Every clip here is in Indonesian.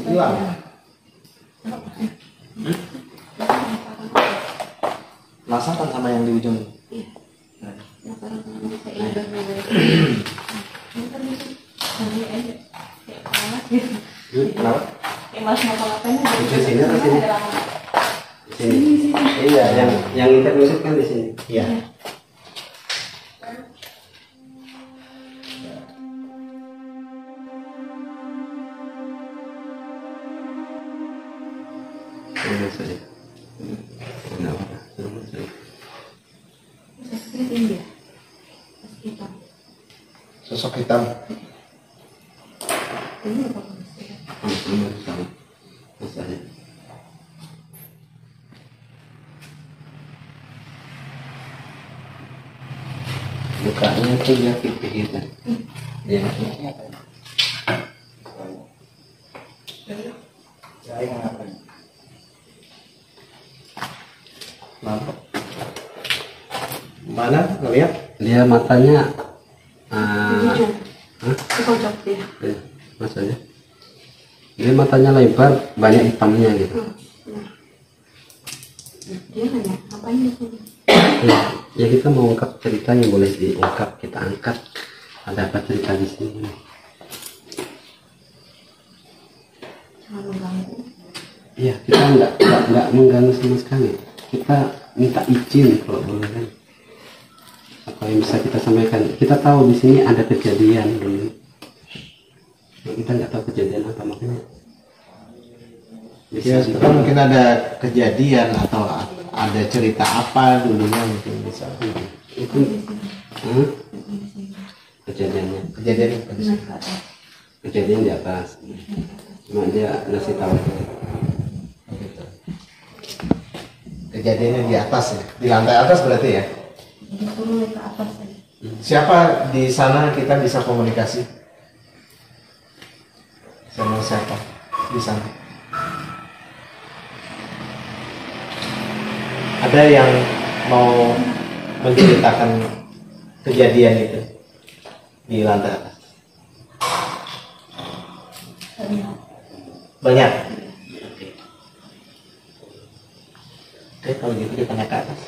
Hilang. Rasakan sama yang di ujung. Iya. Kenapa? Mas ngapa-ngapain Di sini atau sini? Di sini. Iya, yang intermusik kan di sini. Iya. Ini saja. Kenapa? Ini dia. Sosok hitam. Ini apa? Ini sama. Misalnya. Mukanya itu dia pipih gitu. Dia Mana? Ngeliat? dia matanya Di pojok dia. maksudnya dia matanya lebar, banyak hitamnya gitu. Dia hanya ngapain di sini? Ya kita mau ungkap ceritanya, boleh diungkap, kita angkat ada apa cerita di sini. Jangan mengganggu. Iya, kita nggak mengganggu sama sekali. Kita minta izin kalau boleh kan. Apa yang bisa kita sampaikan? Kita tahu di sini ada kejadian dulu. Kita nggak tahu kejadian apa, makanya. Ya, sekarang mungkin ada kejadian atau ada cerita apa dulunya mungkin bisa. Itu kejadiannya. Kejadian Naik ke atas. Kejadian di atas. Cuma dia ngasih tahu. gitu. Kejadiannya di atas ya, di lantai atas berarti ya. Disuruh naik ke atas aja. Siapa di sana kita bisa komunikasi? Sama siapa di sana? Ada yang mau menceritakan kejadian itu di lantai atas? Banyak. Oke, kalau gitu kita naik ke atas.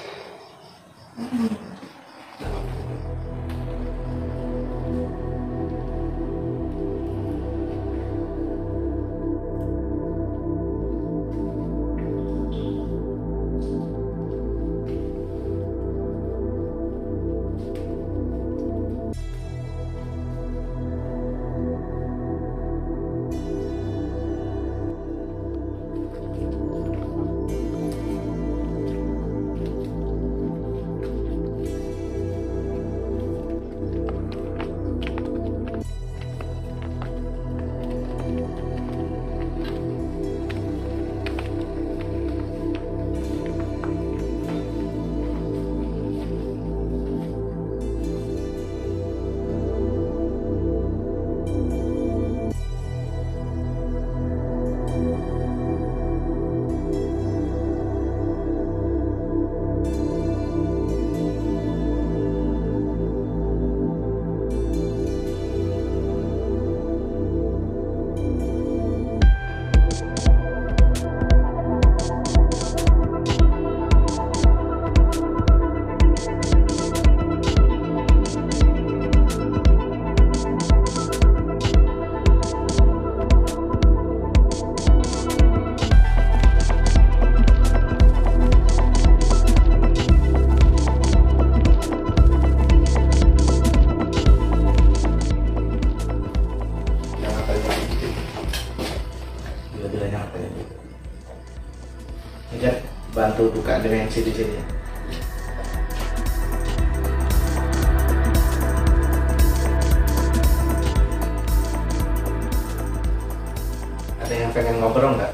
Bantu buka dimensi di sini. Ada yang pengen ngobrol nggak,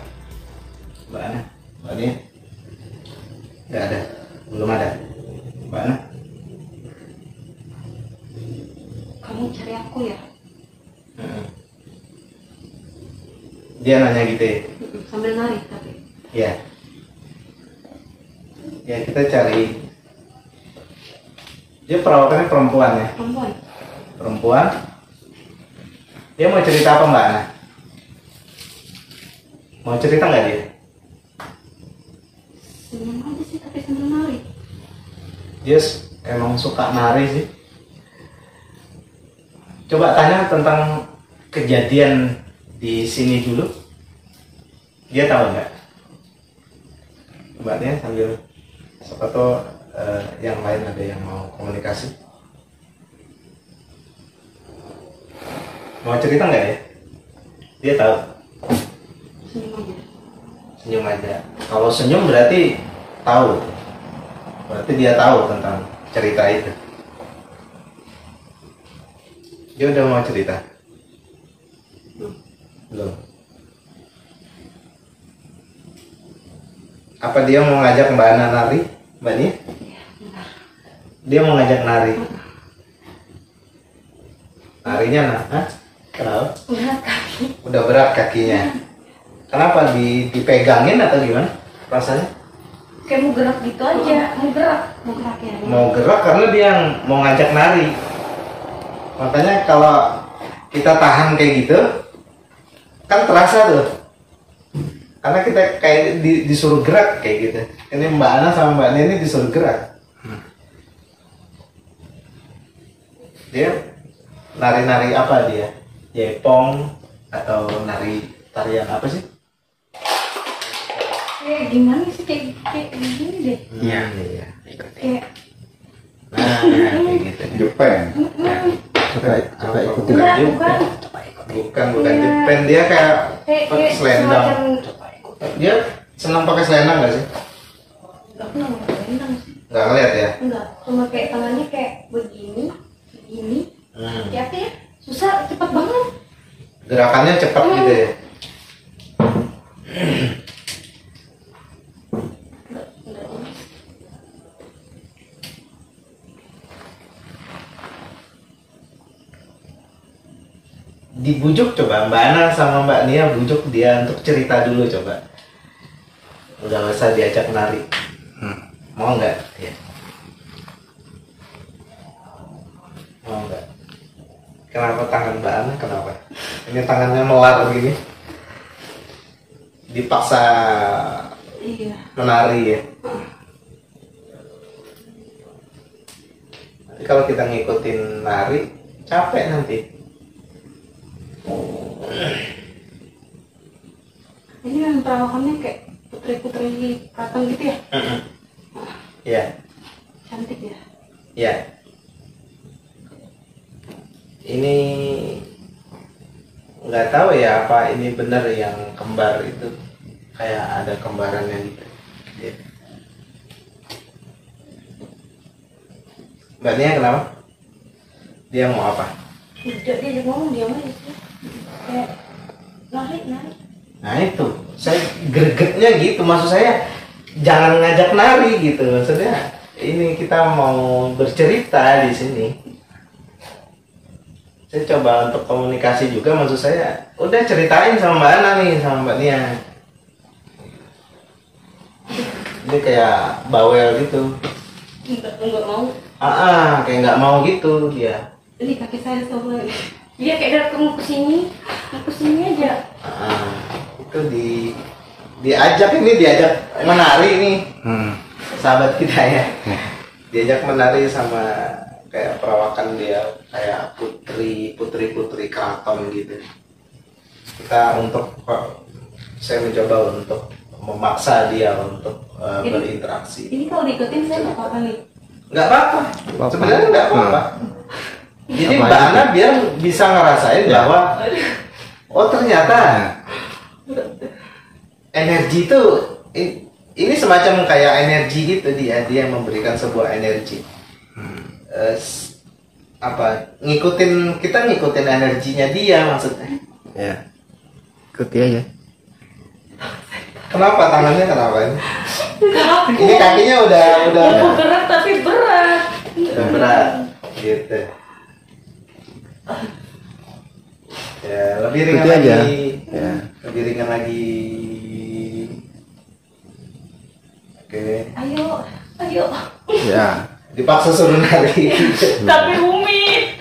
Mbak Ana? Mbak Ani? Nggak ada, belum ada. Mbak Ana? Kamu cari aku ya? Dia nanya gitu ya? Sambil narik tapi. Ya. Ya kita cari. Dia perawakannya perempuan ya? Perempuan. Perempuan. Dia mau cerita apa Mbak Ana? Mau cerita nggak dia? Senyum aja sih tapi sambil nari. Dia emang suka nari sih. Coba tanya tentang kejadian di sini dulu. Dia tahu nggak? Coba dia sambil, siapa tahu yang lain ada yang mau komunikasi. Mau cerita nggak ya? Dia tahu. Senyum aja. Senyum aja. Kalau senyum berarti tahu. Berarti dia tahu tentang cerita itu. Dia udah mau cerita? Belum. Apa dia mau ngajak Mbak Ana nari? Mbak Nia? Dia mau ngajak nari. Narinya nah? Kenapa? Berat kaki. Udah berat kakinya. Kenapa dipegangin atau gimana rasanya? Kayak mau gerak gitu aja. Mau gerak. Mau gerak ya. Mau gerak karena dia yang mau ngajak nari. Makanya kalau kita tahan kayak gitu kan terasa tuh, karena kita kayak disuruh gerak kayak gitu. Ini Mbak Ana sama Mbak Nia ini disuruh gerak. Dia nari-nari apa dia? Jepong atau nari tarian apa sih? Kayak gimana sih kayak gini deh. Iya, iya. Kayak Nah, kayak gitu. Jepang. Coba ikutin. enggak, bukan. Bukan Iya. Jepang, dia kayak Kayak selendang. semacam Dia senang pakai selendang nggak sih? enggak pernah ngelendang sih. Nggak ngeliat ya? Enggak, cuma kayak tangannya kayak begini, begini. Kayak apa ya? Susah, cepet banget. Gerakannya cepat gitu ya. Enggak. Dibujuk coba Mbak Ana sama Mbak Nia, bujuk dia untuk cerita dulu coba. Udah usah diajak nari. Mau nggak? Ya. Mau nggak? Kenapa tangan Mbak Ana? Kenapa? Ini tangannya melar begini. Dipaksa Iya. menari ya. Nanti kalau kita ngikutin nari capek nanti. Ini yang perawakannya kayak putri-putri keraton gitu ya? Ya, Cantik ya? ya. Ini nggak tahu ya apa ini benar yang kembar itu, kayak ada kembarannya gitu. Ya. Mbak Nia kenapa? Dia mau apa? Udah dia ngomong diam aja sih. Kayak nari. Nah itu, saya gregetnya gitu, maksud saya jangan ngajak nari gitu, maksudnya ini kita mau bercerita di sini. Saya coba untuk komunikasi juga, maksud saya udah ceritain sama Mbak Ana nih, sama Mbak Nia. Dia kayak bawel gitu. Enggak mau. Kayak nggak mau gitu dia. Ini kaki saya soalnya. Dia kayak datang ke sini aja. Itu diajak menari nih, sahabat kita ya. Diajak menari sama kayak perawakan dia kayak putri keraton gitu. Saya mencoba untuk memaksa dia untuk berinteraksi. Ini kalau diikutin saya nggak apa-apa nih. Nggak apa-apa, sebenarnya nggak apa-apa. Jadi Mbak Ana biar bisa ngerasain bahwa oh ternyata energi itu ini semacam kayak energi gitu, dia memberikan sebuah energi. Kita ngikutin energinya dia maksudnya. Ya. Ikuti aja. Kenapa tangannya kenapa ini? Aku Ini kakinya udah berat tapi berat. berat gitu. Ya lebih ringan Ikuti aja. lagi. Ya. Lebih ringan lagi. Oke. Ayo. Ya. Dipaksa suruh nari. Tapi Umi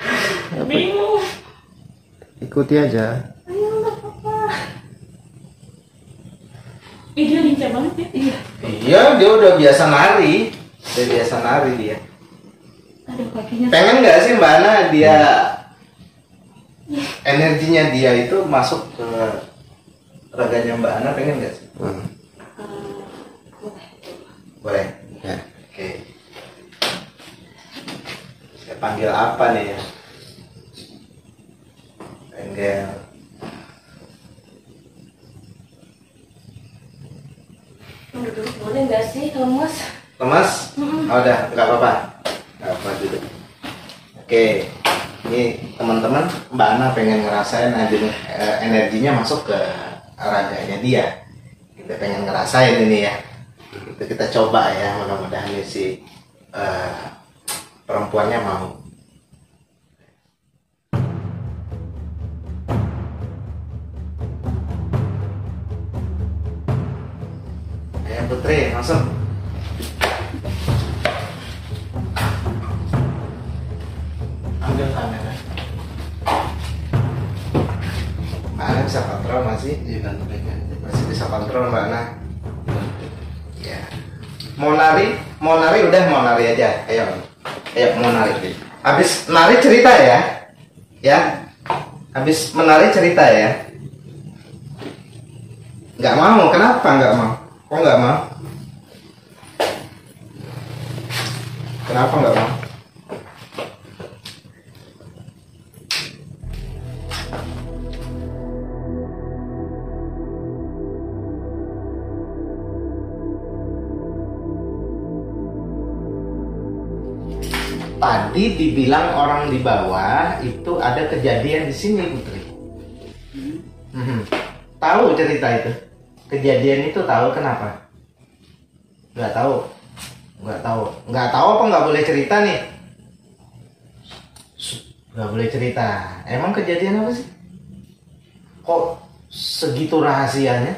bingung. Ikuti aja. Ayo nggak apa-apa. iya, dia udah biasa nari. Dia biasa nari dia. Aduh, kakinya. Pengen nggak sih Mbak Ana dia energinya dia itu masuk ke raganya Mbak Ana, pengen nggak sih? Boleh. Boleh. Ya. Oke. Saya panggil apa nih ya? Panggil. Duduk boleh nggak sih, lemes? Lemas? Oh, udah, nggak apa-apa. Nggak apa-apa duduk. Oke. Ini teman-teman, Mbak Ana pengen ngerasain energinya masuk ke raganya dia. Kita pengen ngerasain ini ya. Itu kita coba ya, mudah-mudahan si perempuannya mau. Ayo Putri, masuk. Ambil kamera. Mbak Ana bisa kontrol masih? Masih bisa kontrol Mbak Ana. Ya. Mau nari udah mau nari aja. Ayo mau nari. Habis nari cerita ya. Ya. Habis menari cerita ya. Nggak mau, kenapa nggak mau? Kok nggak mau? Kenapa nggak mau? Tadi dibilang orang di bawah itu ada kejadian di sini Putri. Tahu cerita itu? Kejadian itu tahu kenapa? Nggak tahu. Nggak tahu apa nggak boleh cerita nih? Nggak boleh cerita. Emang kejadian apa sih? Kok segitu rahasianya?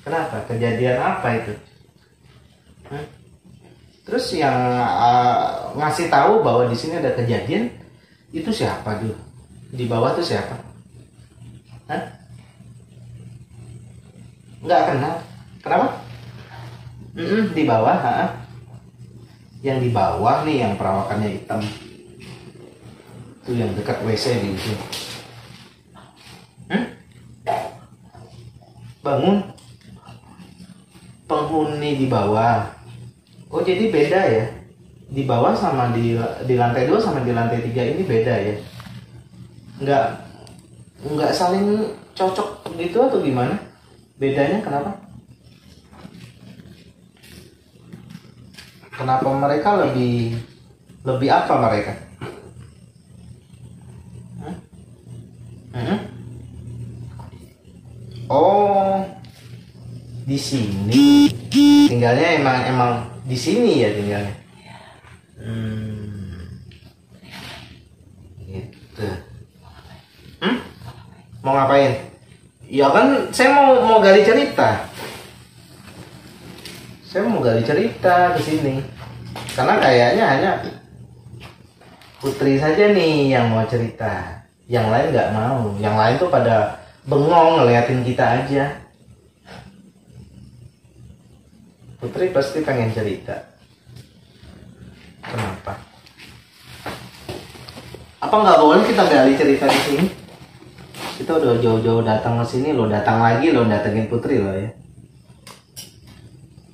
Kenapa? Kejadian apa itu? Terus yang ngasih tahu bahwa di sini ada kejadian itu siapa dulu? Di bawah tuh siapa? Hah? Nggak kenal. Kenapa? Di bawah, yang di bawah nih yang perawakannya hitam. Itu yang dekat WC di ujung. Bangun. Penghuni di bawah. Oh jadi beda ya, di bawah sama di lantai 2 sama di lantai 3 ini beda ya? Nggak saling cocok gitu atau gimana? Bedanya kenapa? Kenapa mereka lebih apa mereka? Oh, di sini tinggalnya emang di sini ya tinggalnya. Gitu. Mau ngapain? Ya kan saya mau gali cerita. Saya mau gali cerita ke sini. Karena kayaknya hanya Putri saja nih yang mau cerita. Yang lain nggak mau. Yang lain tuh pada bengong ngeliatin kita aja. Putri pasti pengen cerita. Kenapa? Apa nggak boleh kita gali cerita di sini? Kita udah jauh-jauh datang ke sini, lo datang lagi, lo datengin Putri lo ya.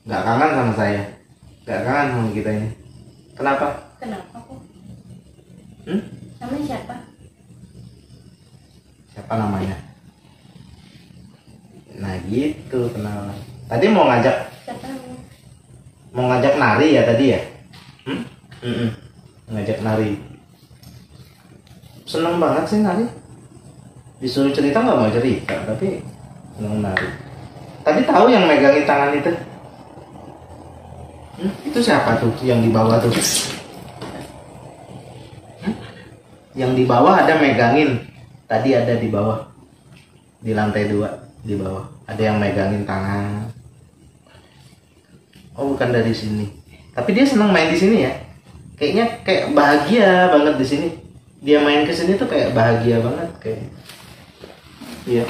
Nggak kangen sama saya, nggak kangen sama kita ini. Kenapa? Kenapa kok? Namanya siapa? Siapa namanya? Nah gitu kenalan. Tadi mau ngajak Siapa namanya? Mau ngajak nari ya tadi ya? Ngajak nari. Seneng banget sih nari. Disuruh cerita nggak mau cerita, tapi seneng nari. Tadi tahu yang megangin tangan itu? Itu siapa tuh yang di bawah tuh? Yang di bawah ada megangin. Tadi ada di bawah. Di lantai 2 di bawah. Ada yang megangin tangan. Oh bukan dari sini. Tapi dia senang main di sini ya. Kayaknya kayak bahagia banget di sini. Dia main ke sini tuh kayak bahagia banget kayak. Iya.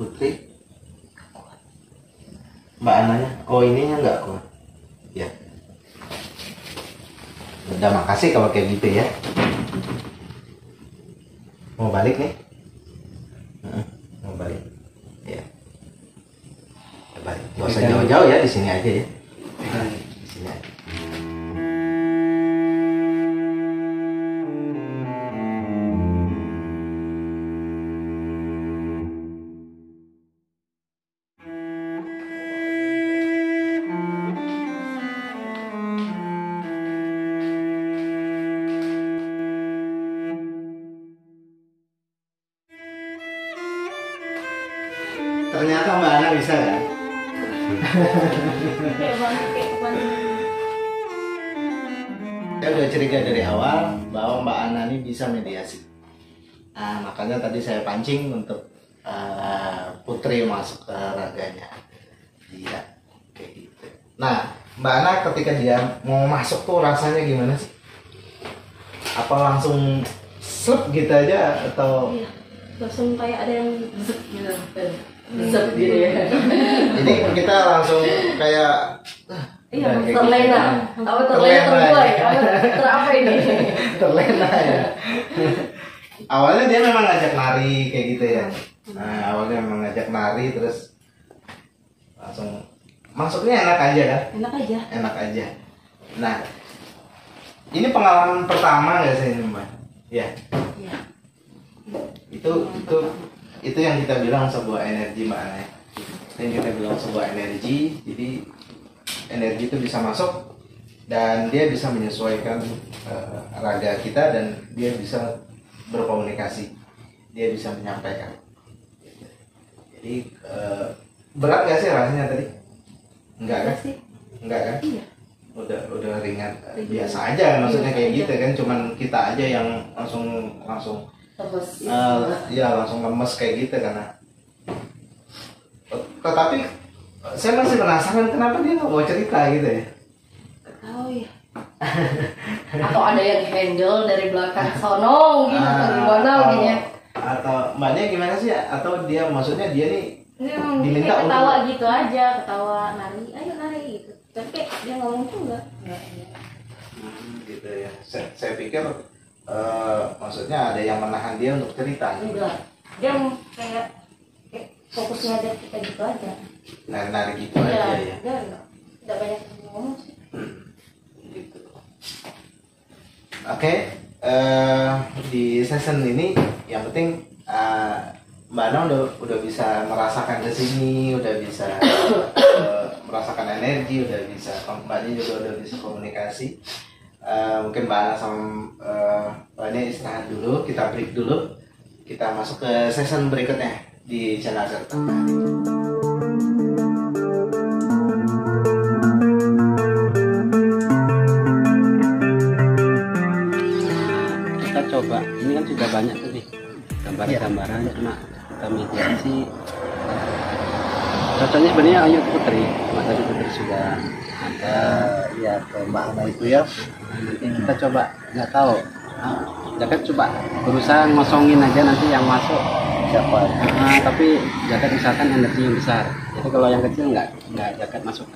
Putri, Mbak Ananya, oh ininya nggak kuat. Ya. Udah, makasih kalau kayak gitu ya. Mau balik nih? Mau balik. Ya. Balik. Gak usah jauh-jauh ya, di sini aja ya. Di sini aja. Ternyata Mbak Ana bisa kan? Kayak banget kayak kemarin. Saya udah curiga dari awal bahwa Mbak Ana ini bisa mediasi. Nah, makanya tadi saya pancing untuk Putri masuk ke raganya. Iya, kayak gitu. Nah, Mbak Ana ketika dia mau masuk tuh rasanya gimana sih? Apa langsung slep gitu aja atau? Iya, langsung kayak ada yang zep gitu. Zep gitu ya. Jadi kita langsung kayak Iya, udah kayak terlena. gitu. Apa terlena terbuai? Apa ini? Terlena ya. Awalnya dia memang ngajak nari kayak gitu ya. Nah, awalnya memang ngajak nari terus langsung masuknya enak aja kan? Enak aja. Enak aja. Nah, ini pengalaman pertama nggak sih ini Mbak? Ya. Iya. Itu yang kita bilang sebuah energi Mbak Ana. Itu yang kita bilang sebuah energi. Jadi energi itu bisa masuk dan dia bisa menyesuaikan raga kita dan dia bisa berkomunikasi, dia bisa menyampaikan. Jadi berat gak sih rasanya tadi? Enggak kan? Sih. Enggak kan? Iya. Udah ringan, biasa aja maksudnya kayak gitu kan, cuman kita aja yang langsung Terus. ya langsung lemes kayak gitu karena. Tetapi saya masih penasaran kenapa dia nggak mau cerita gitu ya? Tahu ya. Atau ada yang handle dari belakang sono gitu atau gimana gitu ya. Atau mbaknya gimana sih? Atau dia maksudnya dia nih Ini emang diminta kayak ketawa untuk- gitu aja, ketawa nari, ayo nari gitu. Tapi kayak dia ngomong tuh enggak. gitu ya. Saya pikir maksudnya ada yang menahan dia untuk cerita. Enggak. Dia kayak fokusnya ada kita gitu aja. Nari gitu aja ya. Dia enggak banyak ngomong sih. Gitu. Oke, di season ini yang penting Mbak Ana udah bisa merasakan kesini, udah bisa merasakan energi, udah bisa Mbaknya juga udah bisa komunikasi. Mungkin Mbak Ana sama Mbaknya istirahat dulu, kita break dulu, kita masuk ke season berikutnya di channel Serta. Kita coba, ini kan sudah banyak tuh nih gambaran-gambaran, cuma kita mediasi. Cocoknya sebenarnya Ayu Putri, cuma tadi Putri sudah ada Ya ke Mbak Ana itu ya. nanti kita coba, nggak tahu. Jaket coba berusaha ngosongin aja nanti yang masuk. Siapa? Tapi jaket misalkan energi yang besar. Jadi kalau yang kecil nggak jaket masuk.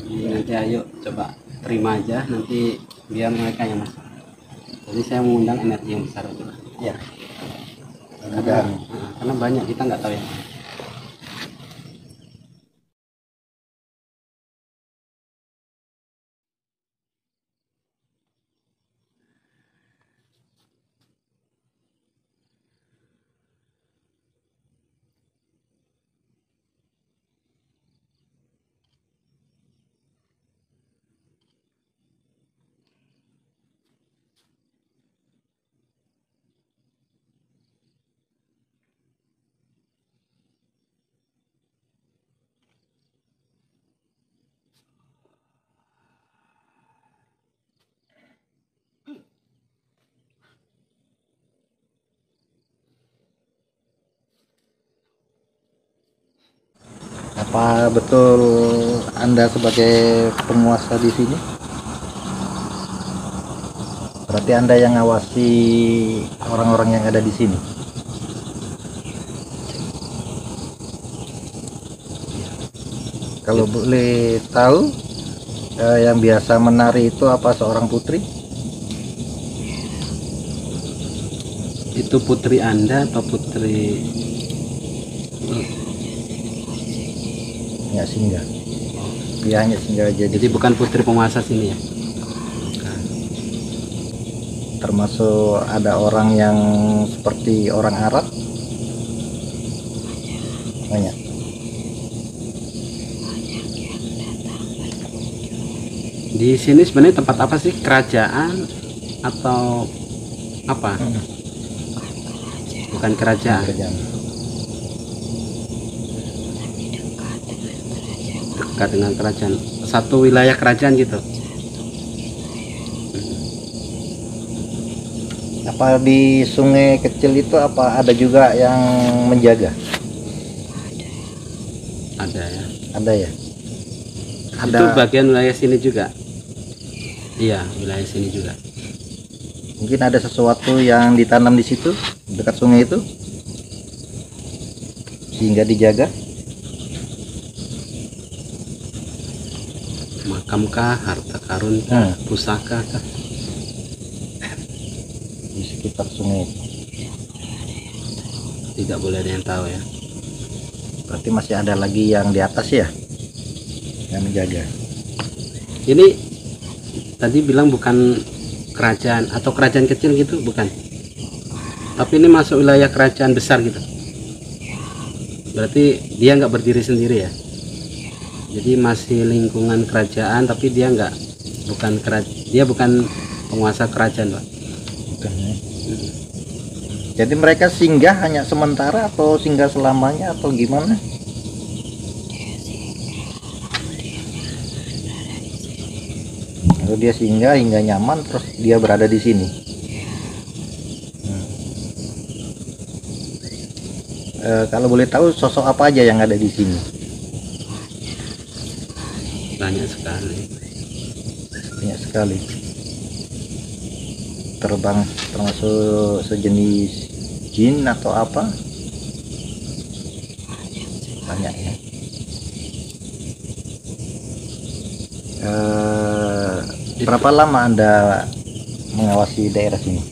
Jadi nanti Ayu coba terima aja, nanti biar mereka yang masuk. Jadi saya mengundang energi yang besar itu. Ya. Karena banyak kita nggak tahu yang mana. Apa betul Anda sebagai penguasa di sini? Berarti Anda yang ngawasi orang-orang yang ada di sini. Kalau boleh tahu, yang biasa menari itu apa seorang putri? Itu putri Anda atau putri Ya, singgah. Dia hanya singgah aja. jadi bukan putri penguasa sini ya? Termasuk ada orang yang seperti orang Arab. Banyak. Di sini sebenarnya tempat apa sih? Kerajaan atau apa? Bukan kerajaan. Kerjaan. Dekat dengan kerajaan. Satu wilayah kerajaan gitu. Apa di sungai kecil itu apa ada juga yang menjaga? Ada ya. Ada ya? Itu bagian wilayah sini juga. Iya, wilayah sini juga. Mungkin ada sesuatu yang ditanam di situ dekat sungai itu sehingga dijaga. Makamkah, harta karun kah, pusaka kah? Di sekitar sungai itu. Tidak boleh ada yang tahu ya. Berarti masih ada lagi yang di atas ya yang menjaga. Ini tadi bilang bukan kerajaan atau kerajaan kecil gitu, bukan. Tapi ini masuk wilayah kerajaan besar gitu. Berarti dia nggak berdiri sendiri ya. Jadi masih lingkungan kerajaan, tapi dia nggak, dia bukan penguasa kerajaan, Pak. Bukan, ya. Jadi mereka singgah hanya sementara atau singgah selamanya atau gimana? Kalau dia singgah hingga nyaman terus dia berada di sini. Kalau boleh tahu sosok apa aja yang ada di sini? Banyak sekali. Banyak sekali. Terbang termasuk sejenis jin atau apa? Banyak ya. Berapa lama Anda mengawasi daerah sini?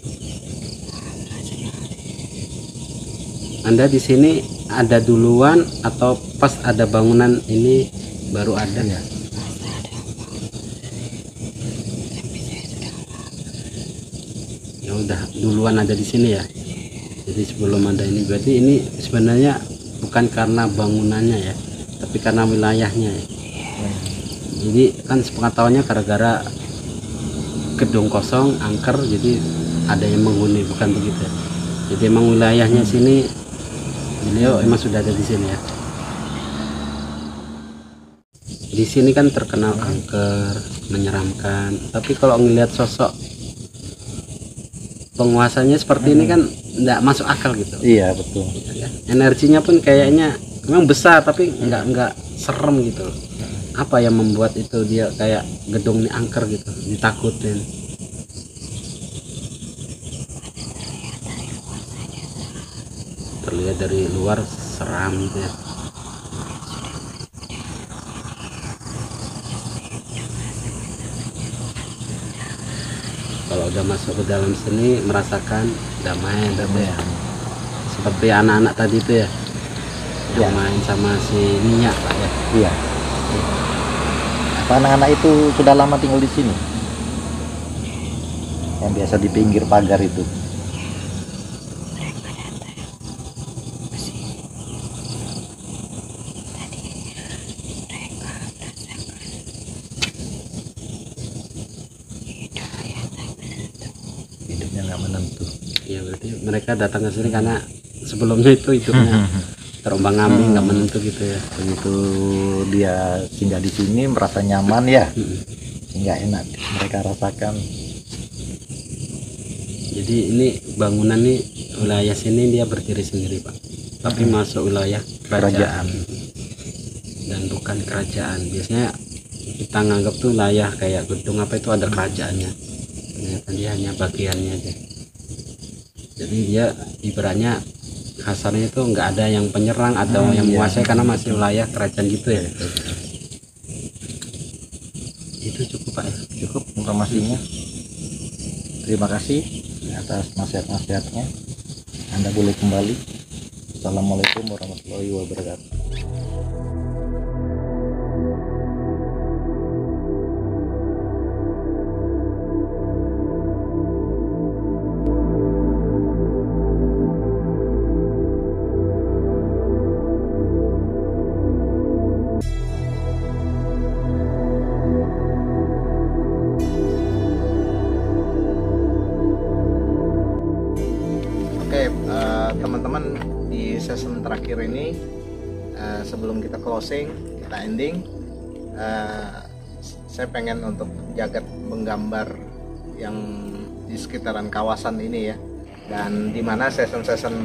Anda di sini ada duluan atau pas ada bangunan ini baru ada ya? Ya udah duluan ada di sini ya. Jadi sebelum ada ini, berarti ini sebenarnya bukan karena bangunannya ya, tapi karena wilayahnya ya. Jadi kan sepengetahuannya gara-gara gedung kosong, angker, jadi ada yang menghuni, bukan begitu ya. Jadi emang wilayahnya sini, beliau emang sudah ada di sini ya. Di sini kan terkenal angker, menyeramkan. Tapi kalau ngelihat sosok penguasanya seperti ini kan nggak masuk akal gitu. Iya betul. Ya, energinya pun kayaknya memang besar, tapi nggak serem gitu. Apa yang membuat itu dia kayak gedung ini angker gitu, ditakutin? Terlihat dari luar seram gitu ya. Kalau udah masuk ke dalam sini merasakan damai, Ya. seperti anak-anak tadi itu ya, yang main sama si minyak Pak ya. Iya. Apa anak-anak itu sudah lama tinggal di sini? Yang biasa di pinggir pagar itu. Hidupnya nggak menentu. Ya berarti mereka datang ke sini karena sebelumnya itu hidupnya terombang-ambing, nggak menentu gitu ya. Begitu dia singgah di sini merasa nyaman ya, nggak enak mereka rasakan. Jadi ini bangunan nih wilayah sini dia berdiri sendiri Pak, tapi masuk wilayah kerajaan dan bukan kerajaan. Biasanya kita nganggap tuh wilayah kayak gedung apa itu ada kerajaannya, ternyata dia hanya bagiannya aja. Jadi dia ibaratnya kasarnya itu nggak ada yang penyerang atau yang menguasai karena masih wilayah kerajaan gitu ya. Itu cukup Pak ya. Cukup informasinya. Terima kasih atas nasihat-nasihatnya. Anda boleh kembali. Assalamualaikum warahmatullahi wabarakatuh. Oke, teman-teman, di season terakhir ini sebelum kita closing, kita ending, saya pengen untuk jagat menggambar yang di sekitaran kawasan ini ya. Dan di mana season-season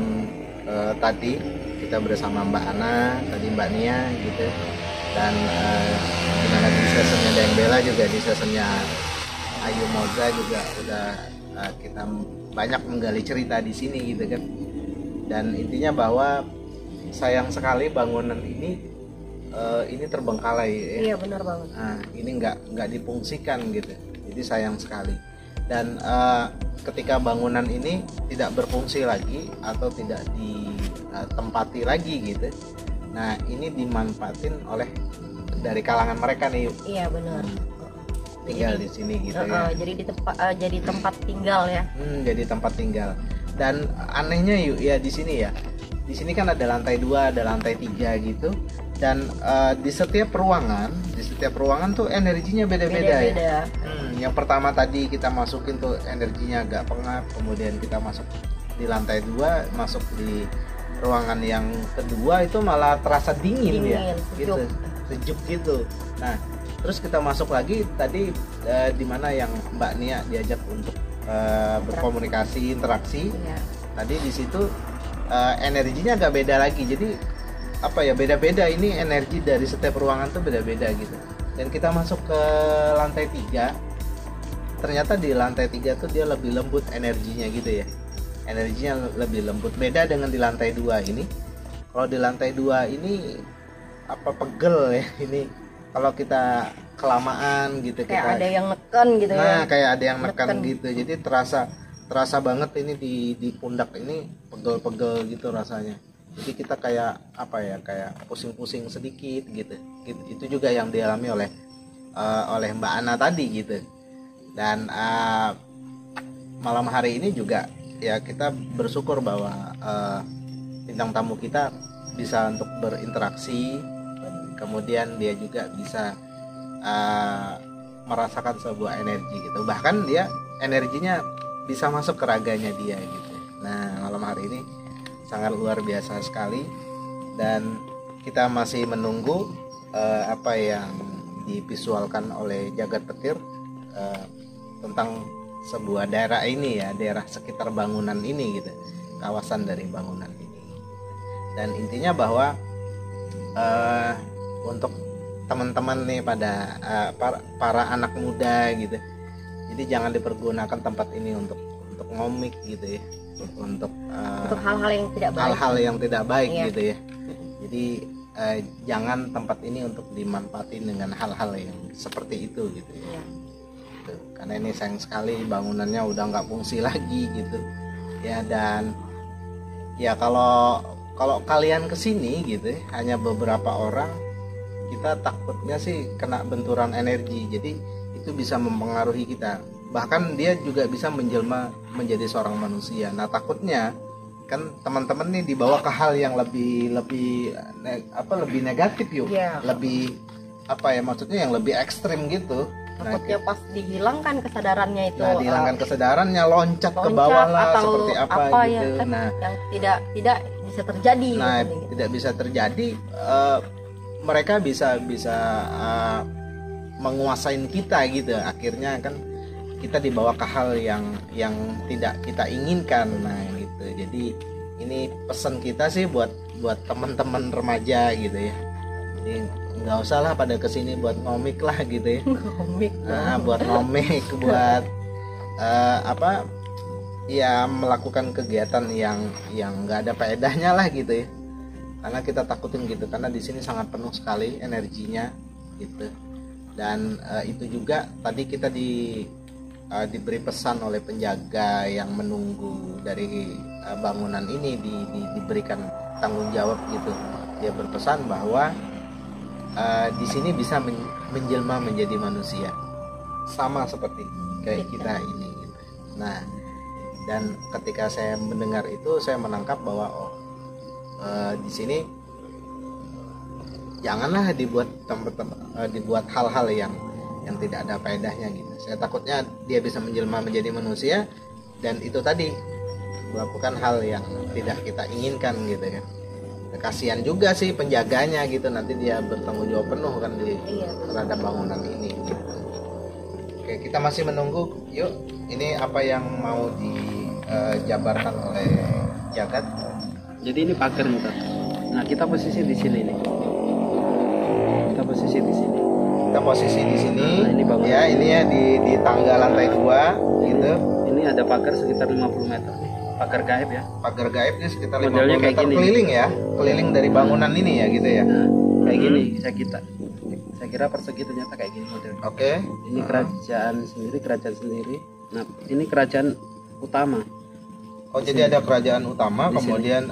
tadi kita bersama Mbak Ana, tadi Mbak Nia gitu, dan di mana di seasonnya Dayang Bella juga, di seasonnya Ayu Moza juga udah kita banyak menggali cerita di sini gitu kan. Dan intinya bahwa sayang sekali bangunan ini terbengkalai ya. Iya benar banget. Nah, ini nggak difungsikan gitu. Jadi sayang sekali. Dan ketika bangunan ini tidak berfungsi lagi atau tidak ditempati lagi gitu. Nah, ini dimanfaatin oleh dari kalangan mereka nih. Iya benar. Tinggal di sini gitu ya. Jadi tempat tinggal ya. Jadi tempat tinggal. Dan anehnya yuk ya di sini ya. Di sini kan ada lantai 2, ada lantai 3 gitu. Dan di setiap ruangan tuh energinya beda-beda ya. Yang pertama tadi kita masukin tuh energinya agak pengap, kemudian kita masuk di lantai 2, masuk di ruangan yang kedua itu malah terasa dingin ya. Sejuk. Gitu. Sejuk gitu. Nah, terus kita masuk lagi tadi di mana yang Mbak Nia diajak untuk berkomunikasi, interaksi. Iya. Tadi di situ energinya agak beda lagi. Jadi apa ya, beda-beda ini energi dari setiap ruangan tuh beda-beda gitu. Dan kita masuk ke lantai 3. Ternyata di lantai 3 tuh dia lebih lembut energinya gitu ya. Energinya lebih lembut, beda dengan di lantai 2 ini. Kalau di lantai 2 ini pegel ya ini. Kalau kita kelamaan gitu Kayak ada yang neken gitu ya. Nah, kayak ada yang neken gitu. Jadi terasa banget ini di pundak ini pegel-pegel gitu rasanya. Jadi kita kayak kayak pusing-pusing sedikit gitu. Itu juga yang dialami oleh Mbak Ana tadi gitu. Dan malam hari ini juga ya kita bersyukur bahwa bintang tamu kita bisa untuk berinteraksi, kemudian dia juga bisa merasakan sebuah energi gitu. Bahkan dia energinya bisa masuk ke raganya dia gitu. Nah, malam hari ini sangat luar biasa sekali, dan kita masih menunggu apa yang divisualkan oleh Jagat Petir tentang sebuah daerah ini ya, daerah sekitar bangunan ini gitu, kawasan dari bangunan ini. Dan intinya bahwa untuk teman-teman nih pada para anak muda gitu, jadi jangan dipergunakan tempat ini untuk ngomik gitu ya, untuk hal-hal yang tidak baik. Hal-hal yang tidak baik Iya. gitu ya. Jadi jangan tempat ini untuk dimanfaatin dengan hal-hal yang seperti itu gitu ya. Iya. Gitu. Karena ini sayang sekali bangunannya udah nggak fungsi lagi gitu ya. Dan ya kalau kalian kesini gitu ya, hanya beberapa orang, kita takutnya sih kena benturan energi. Jadi itu bisa mempengaruhi kita. Bahkan dia juga bisa menjelma menjadi seorang manusia. Nah, takutnya kan teman-teman nih dibawa ke hal yang lebih negatif yuk. Yeah. Lebih maksudnya yang lebih ekstrim gitu. Takutnya pas dihilangkan kesadarannya itu. Nah, dihilangkan kesadarannya, loncat ke bawah lah atau seperti apa gitu. Ya, kan, Nah, yang tidak bisa terjadi. Nah, gitu. tidak bisa terjadi. Mereka bisa menguasain kita gitu. Akhirnya kan kita dibawa ke hal yang tidak kita inginkan. Nah, gitu. Jadi ini pesan kita sih buat teman-teman remaja gitu ya. Jadi nggak usah lah pada kesini buat ngomik lah gitu ya. Komik. Nah, buat ngomik, buat ya melakukan kegiatan yang nggak ada faedahnya lah gitu ya. Karena kita takutin gitu, karena di sini sangat penuh sekali energinya gitu. Dan itu juga tadi kita diberi pesan oleh penjaga yang menunggu dari bangunan ini diberikan tanggung jawab gitu. Dia berpesan bahwa di sini bisa menjelma menjadi manusia sama seperti kayak kita ini gitu. Nah, dan ketika saya mendengar itu saya menangkap bahwa di sini janganlah dibuat hal-hal yang tidak ada faedahnya gitu. Saya takutnya dia bisa menjelma menjadi manusia dan itu tadi melakukan hal yang tidak kita inginkan gitu kan. Kasihan juga sih penjaganya gitu, nanti dia bertanggung jawab penuh kan terhadap bangunan ini gitu. Oke, kita masih menunggu. Yuk, ini apa yang mau dijabarkan oleh Jagat? Jadi ini pagar nih, Pak. Nah, kita posisi di sini nih. Kita posisi di sini. Nah, ini bangunan. Ya, ini ya di tangga lantai 2 gitu. Ini ada pagar sekitar 50 meter nih. Pagar gaib ya. Pagar gaibnya sekitar Modelnya 50 kayak meter gini. keliling ya. Keliling dari bangunan ini ya gitu ya. Nah, kayak gini saya kira persegi ternyata kayak gini modelnya. Oke. Ini kerajaan sendiri. Nah, ini kerajaan utama. Oh, jadi ada kerajaan utama, kemudian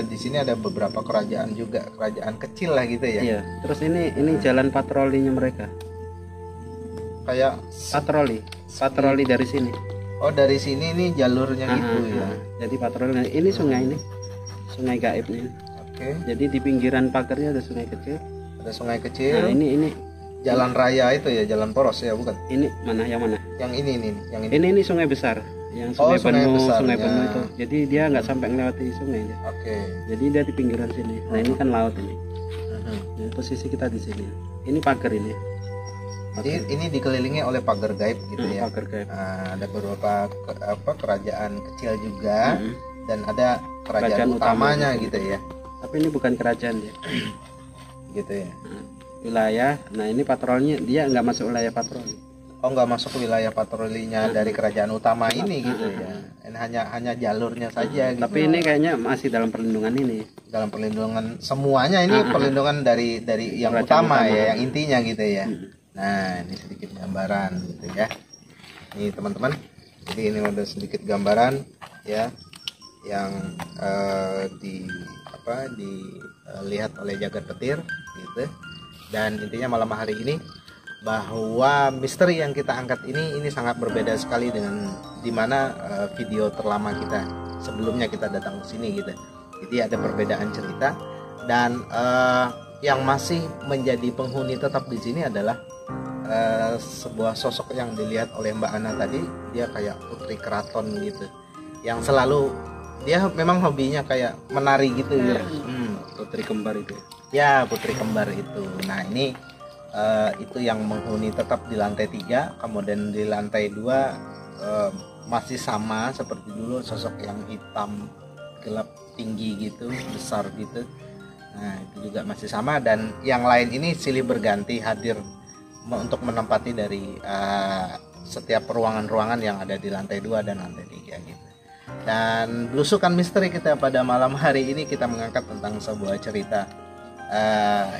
di sini ada beberapa kerajaan juga, kerajaan kecil lah gitu ya. Iya. Terus ini jalan patrolinya mereka. Kayak Patroli dari sini. oh dari sini nih jalurnya gitu ya. Jadi patroli. Ini sungai ini. Sungai gaib nih. Oke. Jadi di pinggiran pagarnya ada sungai kecil. Ada sungai Nah, kecil. ini Jalan raya itu ya, jalan poros ya, bukan? ini mana yang mana? Yang ini nih, yang ini. Ini sungai besar. Yang Oh, sungai sungai penuh, besarnya. sungai penuh itu. Jadi dia nggak sampai melewati sungai dia. Oke. Jadi dia di pinggiran sini. Nah, ini kan laut ini. Mhm. Nah, posisi kita di sini. Ini pagar ini. Jadi ini dikelilingi oleh pagar gaib gitu ya. Pagar gaib. Nah, ada beberapa kerajaan kecil juga Mhm. dan ada kerajaan Kerajaan utamanya utama. gitu ya. Tapi ini bukan kerajaan dia. Gitu ya. Wilayah. Nah, ini patrolnya dia nggak masuk wilayah patroli. Oh, nggak masuk ke wilayah patrolinya dari kerajaan utama ini gitu ya. Ini hanya jalurnya saja gitu. Tapi ini kayaknya masih dalam perlindungan ini. Dalam perlindungan semuanya ini perlindungan dari yang Kerajaan utama utama. ya, yang intinya gitu ya. Nah, ini sedikit gambaran gitu ya. Ini teman-teman. Jadi ini ada sedikit gambaran ya yang dilihat oleh Jagat Petir gitu. Dan intinya malam hari ini bahwa misteri yang kita angkat ini sangat berbeda sekali dengan dimana video terlama kita sebelumnya kita datang ke sini gitu. Jadi ada perbedaan cerita dan yang masih menjadi penghuni tetap di sini adalah sebuah sosok yang dilihat oleh Mbak Ana tadi. Dia kayak putri keraton gitu, yang selalu dia memang hobinya kayak menari gitu ya. Putri kembar itu. Ya, putri kembar itu. Nah, ini itu yang menghuni tetap di lantai 3, kemudian di lantai 2 masih sama seperti dulu, sosok yang hitam gelap tinggi gitu, besar gitu. Nah, itu juga masih sama dan yang lain ini silih berganti hadir untuk menempati dari setiap ruangan-ruangan yang ada di lantai 2 dan lantai 3 gitu. Dan belusukan misteri kita pada malam hari ini kita mengangkat tentang sebuah cerita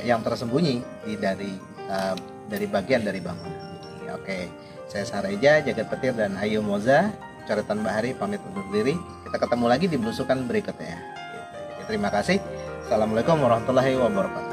yang tersembunyi dari bagian dari bangunan ini. Oke, saya Sareja, Jagat Petir dan Ayu Moza, Coretan Bahari pamit undur diri. Kita ketemu lagi di belusukan berikutnya. Terima kasih. Assalamualaikum warahmatullahi wabarakatuh.